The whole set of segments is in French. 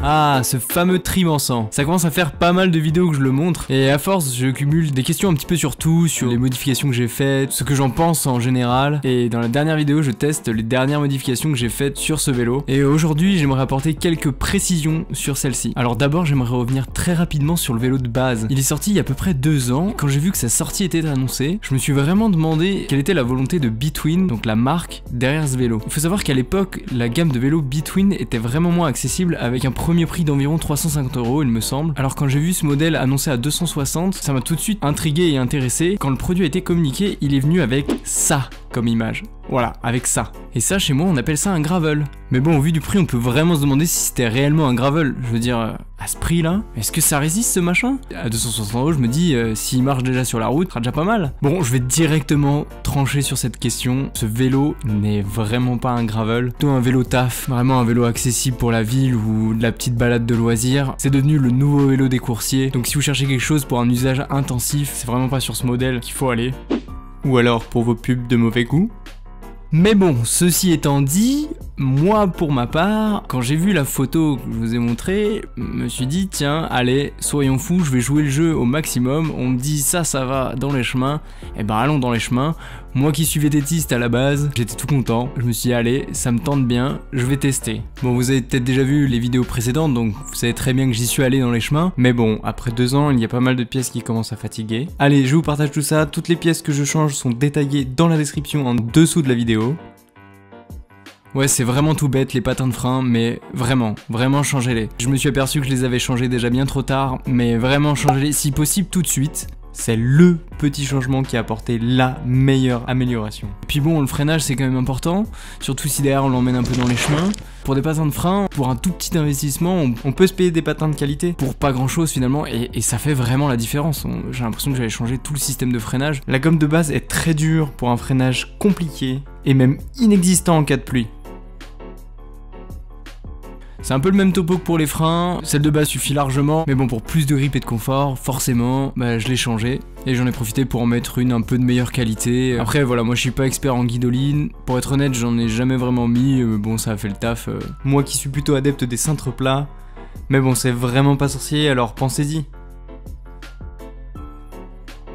Ah, ce fameux trim en sang. Ça commence à faire pas mal de vidéos que je le montre, et à force, je cumule des questions un petit peu sur tout, sur les modifications que j'ai faites, ce que j'en pense en général, et dans la dernière vidéo, je teste les dernières modifications que j'ai faites sur ce vélo, et aujourd'hui, j'aimerais apporter quelques précisions sur celle-ci. Alors d'abord, j'aimerais revenir très rapidement sur le vélo de base. Il est sorti il y a à peu près 2 ans. Quand j'ai vu que sa sortie était annoncée, je me suis vraiment demandé quelle était la volonté de Between, donc la marque derrière ce vélo. Il faut savoir qu'à l'époque, la gamme de vélos Between était vraiment moins accessible, avec un premier prix d'environ 350 €, il me semble. Alors quand j'ai vu ce modèle annoncé à 260, ça m'a tout de suite intrigué et intéressé. Quand le produit a été communiqué, il est venu avec ça comme image. Voilà, avec ça. Et ça, chez moi, on appelle ça un gravel. Mais bon, au vu du prix, on peut vraiment se demander si c'était réellement un gravel. Je veux dire, à ce prix-là, est-ce que ça résiste ce machin? À 260 €, je me dis, s'il marche déjà sur la route, ça sera déjà pas mal. Bon, je vais directement trancher sur cette question. Ce vélo n'est vraiment pas un gravel, plutôt un vélo taf, vraiment un vélo accessible pour la ville ou de la petite balade de loisirs. C'est devenu le nouveau vélo des coursiers. Donc si vous cherchez quelque chose pour un usage intensif, c'est vraiment pas sur ce modèle qu'il faut aller. Ou alors pour vos pubs de mauvais goût. Mais bon, ceci étant dit, moi pour ma part, quand j'ai vu la photo que je vous ai montrée, je me suis dit tiens, allez, soyons fous, je vais jouer le jeu au maximum. On me dit ça va dans les chemins, et ben allons dans les chemins. Moi qui suis vététiste à la base, j'étais tout content. Je me suis dit allez, ça me tente bien, je vais tester. Bon, vous avez peut-être déjà vu les vidéos précédentes, donc vous savez très bien que j'y suis allé dans les chemins. Mais bon, après 2 ans, il y a pas mal de pièces qui commencent à fatiguer. Allez, je vous partage tout ça. Toutes les pièces que je change sont détaillées dans la description en dessous de la vidéo. Ouais, c'est vraiment tout bête les patins de frein, mais vraiment changez-les. Je me suis aperçu que je les avais changés déjà bien trop tard, mais vraiment changez-les si possible tout de suite. C'est le petit changement qui a apporté la meilleure amélioration. Et puis bon, le freinage c'est quand même important, surtout si derrière on l'emmène un peu dans les chemins. Pour des patins de frein, pour un tout petit investissement, on peut se payer des patins de qualité pour pas grand chose finalement, et ça fait vraiment la différence. J'ai l'impression que j'avais changé tout le système de freinage. La gomme de base est très dure pour un freinage compliqué, et même inexistant en cas de pluie. C'est un peu le même topo que pour les freins, celle de base suffit largement, mais bon, pour plus de grip et de confort, forcément, je l'ai changé. Et j'en ai profité pour en mettre une un peu de meilleure qualité. Après voilà, moi je suis pas expert en guidoline, pour être honnête j'en ai jamais vraiment mis, bon ça a fait le taf. Moi qui suis plutôt adepte des cintres plats, mais bon c'est vraiment pas sorcier, alors pensez-y.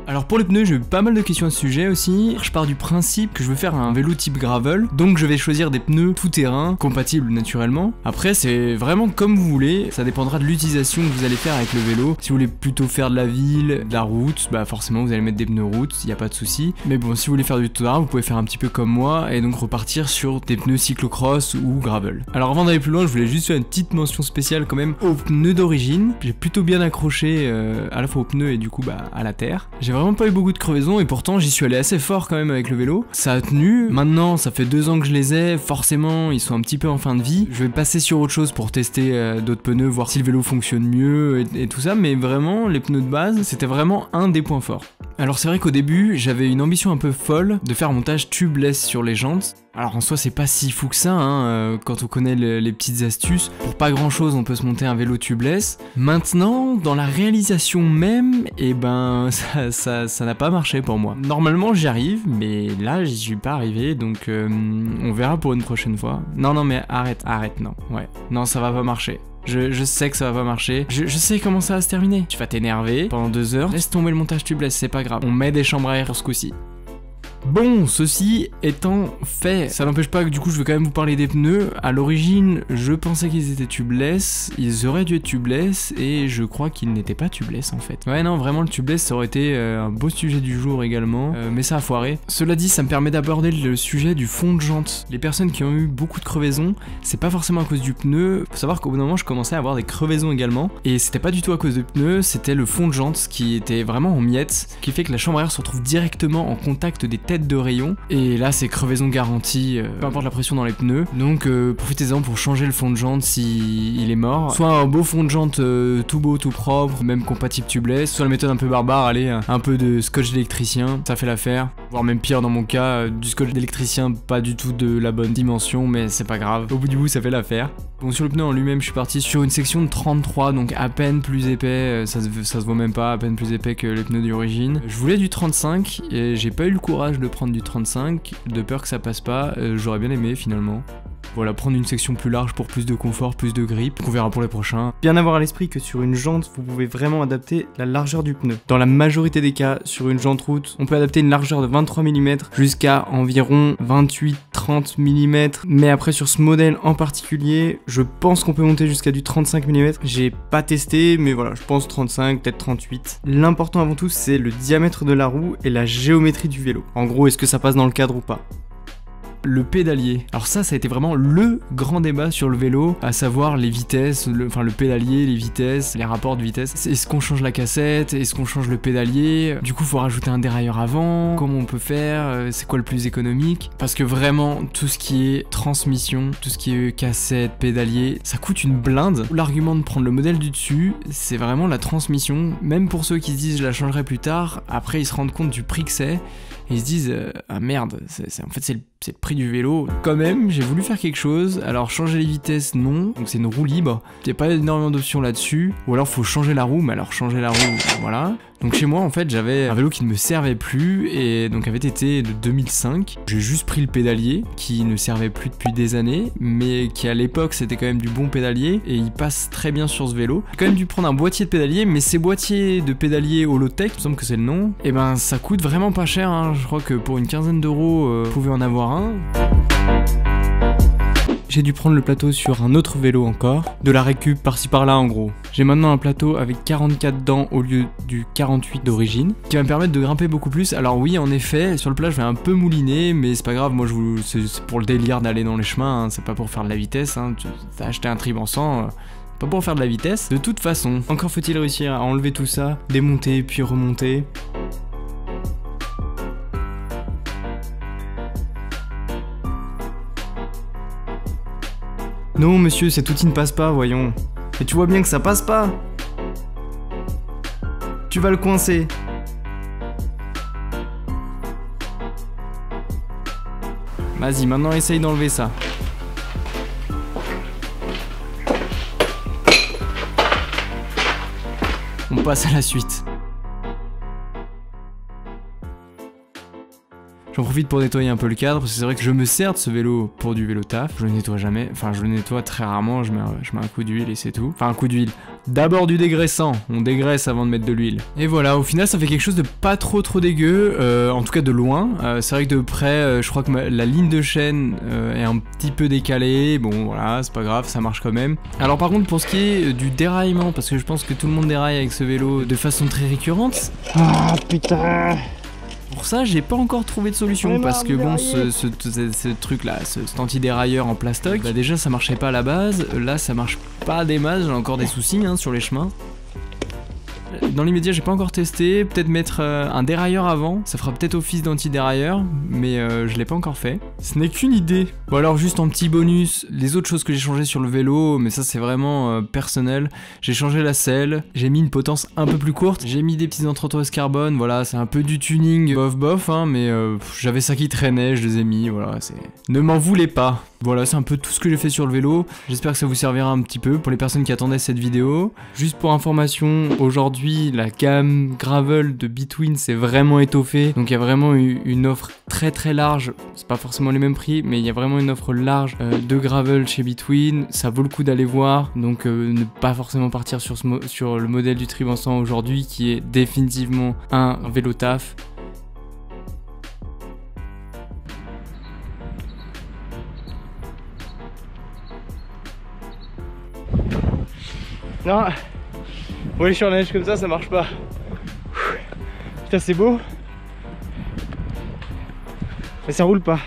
Alors pour les pneus, j'ai eu pas mal de questions à ce sujet aussi. Je pars du principe que je veux faire un vélo type gravel, donc je vais choisir des pneus tout-terrain, compatibles naturellement. Après c'est vraiment comme vous voulez, ça dépendra de l'utilisation que vous allez faire avec le vélo. Si vous voulez plutôt faire de la ville, de la route, bah forcément vous allez mettre des pneus route, y a pas de souci. Mais bon, si vous voulez faire du tout-terrain, vous pouvez faire un petit peu comme moi et donc repartir sur des pneus cyclocross ou gravel. Alors avant d'aller plus loin, je voulais juste faire une petite mention spéciale quand même aux pneus d'origine. J'ai plutôt bien accroché à la fois aux pneus et du coup à la terre. J'ai vraiment pas eu beaucoup de crevaisons et pourtant j'y suis allé assez fort quand même avec le vélo. Ça a tenu. Maintenant ça fait 2 ans que je les ai, forcément ils sont un petit peu en fin de vie. Je vais passer sur autre chose pour tester d'autres pneus, voir si le vélo fonctionne mieux et tout ça, mais vraiment les pneus de base c'était vraiment un des points forts. Alors c'est vrai qu'au début j'avais une ambition un peu folle de faire un montage tubeless sur les jantes. Alors en soi c'est pas si fou que ça quand on connaît les petites astuces. Pour pas grand chose on peut se monter un vélo tubeless. Maintenant dans la réalisation même, et ça n'a pas marché pour moi. Normalement j'y arrive, mais là j'y suis pas arrivé, donc on verra pour une prochaine fois. Non mais arrête non, ouais, non ça va pas marcher. Je sais que ça va pas marcher, je sais comment ça va se terminer. Tu vas t'énerver pendant 2 heures, laisse tomber le montage tubeless, c'est pas grave. On met des chambres à air ce coup-ci. Bon, ceci étant fait, ça n'empêche pas que du coup je vais quand même vous parler des pneus. À l'origine, je pensais qu'ils étaient tubeless, ils auraient dû être tubeless, et je crois qu'ils n'étaient pas tubeless en fait. Ouais non, vraiment le tubeless ça aurait été un beau sujet du jour également, mais ça a foiré. Cela dit, ça me permet d'aborder le sujet du fond de jante. Les personnes qui ont eu beaucoup de crevaisons, c'est pas forcément à cause du pneu. Faut savoir qu'au bout d'un moment je commençais à avoir des crevaisons également, et c'était pas du tout à cause du pneu, c'était le fond de jante qui était vraiment en miettes, qui fait que la chambre à air se retrouve directement en contact des tête de rayon, et là c'est crevaison garantie, peu importe la pression dans les pneus. Donc profitez-en pour changer le fond de jante si il est mort. Soit un beau fond de jante tout beau, tout propre, même compatible tubeless, soit la méthode un peu barbare, allez, un peu de scotch d'électricien, ça fait l'affaire. Voire même pire dans mon cas, du scotch d'électricien pas du tout de la bonne dimension, mais c'est pas grave, au bout du bout ça fait l'affaire. Bon, sur le pneu en lui-même je suis parti sur une section de 33, donc à peine plus épais, ça se voit même pas, à peine plus épais que les pneus d'origine. Je voulais du 35 et j'ai pas eu le courage de prendre du 35, de peur que ça passe pas. J'aurais bien aimé finalement. Voilà, prendre une section plus large pour plus de confort, plus de grip. On verra pour les prochains. Bien avoir à l'esprit que sur une jante, vous pouvez vraiment adapter la largeur du pneu. Dans la majorité des cas, sur une jante route, on peut adapter une largeur de 23 mm jusqu'à environ 28-30 mm. Mais après, sur ce modèle en particulier, je pense qu'on peut monter jusqu'à du 35 mm. J'ai pas testé, mais voilà, je pense 35, peut-être 38. L'important avant tout, c'est le diamètre de la roue et la géométrie du vélo. En gros, est-ce que ça passe dans le cadre ou pas? Le pédalier. Alors ça a été vraiment le grand débat sur le vélo, à savoir les vitesses, le pédalier, les vitesses, les rapports de vitesse. Est-ce qu'on change la cassette? Est-ce qu'on change le pédalier? Du coup, faut rajouter un dérailleur avant. Comment on peut faire? C'est quoi le plus économique? Parce que vraiment, tout ce qui est transmission, tout ce qui est cassette, pédalier, ça coûte une blinde. L'argument de prendre le modèle du dessus, c'est vraiment la transmission. Même pour ceux qui se disent je la changerai plus tard, après ils se rendent compte du prix que c'est. Et ils se disent ah merde, en fait c'est le prix du vélo. Quand même, j'ai voulu faire quelque chose. Alors changer les vitesses, non. Donc c'est une roue libre. Il n'y a pas énormément d'options là-dessus. Ou alors faut changer la roue. Mais alors changer la roue, voilà. Donc chez moi en fait j'avais un vélo qui ne me servait plus et donc avait été de 2005. J'ai juste pris le pédalier qui ne servait plus depuis des années mais qui à l'époque c'était quand même du bon pédalier et il passe très bien sur ce vélo. J'ai quand même dû prendre un boîtier de pédalier mais ces boîtiers de pédalier Holotech, il me semble que c'est le nom, et ben ça coûte vraiment pas cher hein. Je crois que pour une quinzaine d'euros vous pouvez en avoir un. J'ai dû prendre le plateau sur un autre vélo encore, de la récup par-ci par-là en gros. J'ai maintenant un plateau avec 44 dents au lieu du 48 d'origine, qui va me permettre de grimper beaucoup plus. Alors oui, en effet, sur le plat je vais un peu mouliner, mais c'est pas grave, moi c'est pour le délire d'aller dans les chemins, hein. C'est pas pour faire de la vitesse, hein. T'as acheté un Tribansan, pas pour faire de la vitesse. De toute façon, encore faut-il réussir à enlever tout ça, démonter puis remonter. Non monsieur, cet outil ne passe pas, voyons. Et tu vois bien que ça passe pas. Tu vas le coincer. Vas-y, maintenant essaye d'enlever ça. On passe à la suite. J'en profite pour nettoyer un peu le cadre, parce que c'est vrai que je me sers de ce vélo pour du vélo taf. Je le nettoie jamais, enfin je le nettoie très rarement, je mets un coup d'huile et c'est tout. Enfin un coup d'huile. D'abord du dégraissant, on dégraisse avant de mettre de l'huile. Et voilà, au final ça fait quelque chose de pas trop dégueu, en tout cas de loin. C'est vrai que de près, je crois que la ligne de chaîne est un petit peu décalée. Bon voilà, c'est pas grave, ça marche quand même. Alors par contre pour ce qui est du déraillement, parce que je pense que tout le monde déraille avec ce vélo de façon très récurrente. Ah putain! Pour ça, j'ai pas encore trouvé de solution parce que bon, ce truc là, cet anti-dérailleur en plastoc, bah déjà ça marchait pas à la base, là ça marche pas des masses, j'ai encore des soucis hein, sur les chemins. Dans l'immédiat, j'ai pas encore testé, peut-être mettre un dérailleur avant, ça fera peut-être office d'anti-dérailleur, mais je l'ai pas encore fait. Ce n'est qu'une idée. Bon alors juste en petit bonus, les autres choses que j'ai changé sur le vélo, mais ça c'est vraiment personnel. J'ai changé la selle, j'ai mis une potence un peu plus courte, j'ai mis des petits entretoises carbone, voilà, c'est un peu du tuning bof hein, mais j'avais ça qui traînait, je les ai mis, voilà, c'est... Ne m'en voulez pas. Voilà, c'est un peu tout ce que j'ai fait sur le vélo. J'espère que ça vous servira un petit peu pour les personnes qui attendaient cette vidéo. Juste pour information, aujourd'hui, la gamme Gravel de Between s'est vraiment étoffée. Donc il y a vraiment eu une offre très large. C'est pas forcément les mêmes prix, mais il y a vraiment une offre large de Gravel chez Between. Ça vaut le coup d'aller voir. Donc ne pas forcément partir sur le modèle du Tribansan aujourd'hui, qui est définitivement un vélo taf. Non, rouler sur la neige comme ça marche pas. Putain, c'est beau, mais ça roule pas.